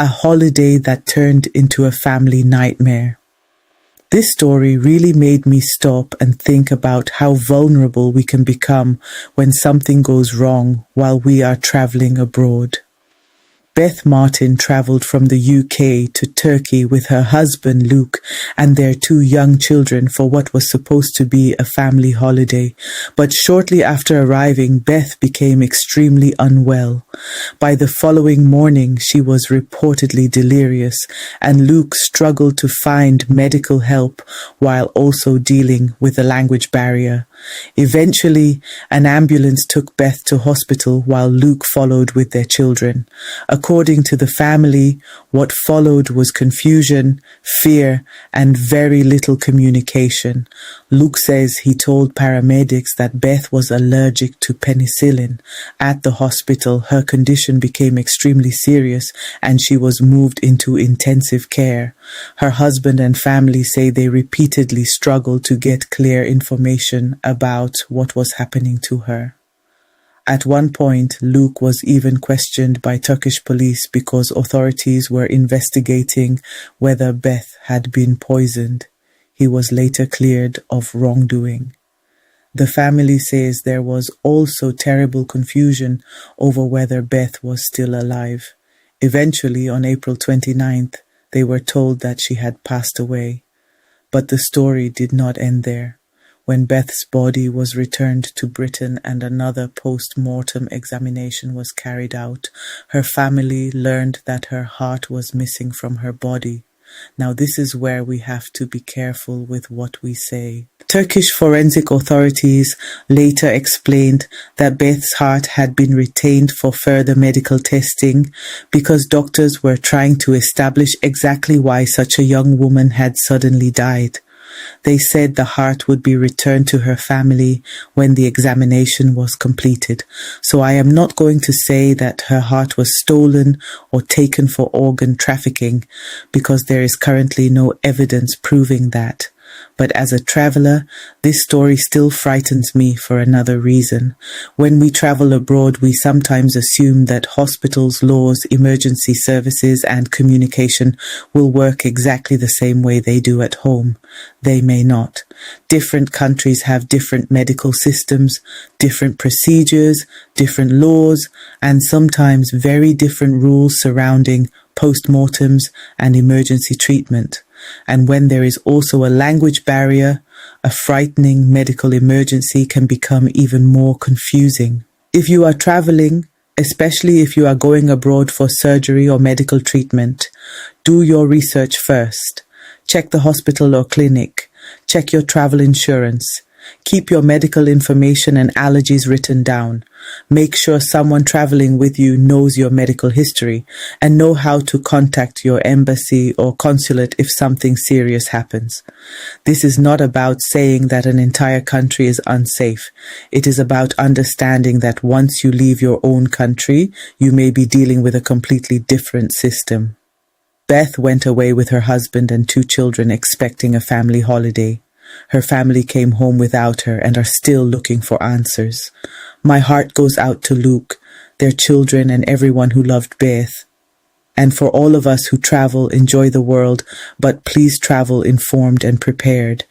a holiday that turned into a family nightmare. This story really made me stop and think about how vulnerable we can become when something goes wrong while we are traveling abroad. Beth Martin travelled from the UK to Turkey with her husband Luke and their 2 young children for what was supposed to be a family holiday. But shortly after arriving, Beth became extremely unwell. By the following morning, she was reportedly delirious, and Luke struggled to find medical help while also dealing with a language barrier. Eventually, an ambulance took Beth to hospital while Luke followed with their children. According to the family, what followed was confusion, fear, and very little communication. Luke says he told paramedics that Beth was allergic to penicillin. At the hospital, her condition became extremely serious and she was moved into intensive care. Her husband and family say they repeatedly struggled to get clear information about what was happening to her. At one point, Luke was even questioned by Turkish police because authorities were investigating whether Beth had been poisoned. He was later cleared of wrongdoing. The family says there was also terrible confusion over whether Beth was still alive. Eventually, on April 29th, they were told that she had passed away. But the story did not end there. When Beth's body was returned to Britain and another post-mortem examination was carried out, her family learned that her heart was missing from her body. Now this is where we have to be careful with what we say. Turkish forensic authorities later explained that Beth's heart had been retained for further medical testing because doctors were trying to establish exactly why such a young woman had suddenly died. They said the heart would be returned to her family when the examination was completed. So I am not going to say that her heart was stolen or taken for organ trafficking because there is currently no evidence proving that. But as a traveler, this story still frightens me for another reason. When we travel abroad, we sometimes assume that hospitals, laws, emergency services, and communication will work exactly the same way they do at home. They may not. Different countries have different medical systems, different procedures, different laws, and sometimes very different rules surrounding post-mortems and emergency treatment. And when there is also a language barrier, a frightening medical emergency can become even more confusing. If you are traveling, especially if you are going abroad for surgery or medical treatment, do your research first. Check the hospital or clinic. Check your travel insurance. Keep your medical information and allergies written down. Make sure someone traveling with you knows your medical history and know how to contact your embassy or consulate if something serious happens. This is not about saying that an entire country is unsafe. It is about understanding that once you leave your own country, you may be dealing with a completely different system. Beth went away with her husband and 2 children expecting a family holiday. Her family came home without her and are still looking for answers. My heart goes out to Luke, their children, and everyone who loved Beth. And for all of us who travel, enjoy the world, but please travel informed and prepared.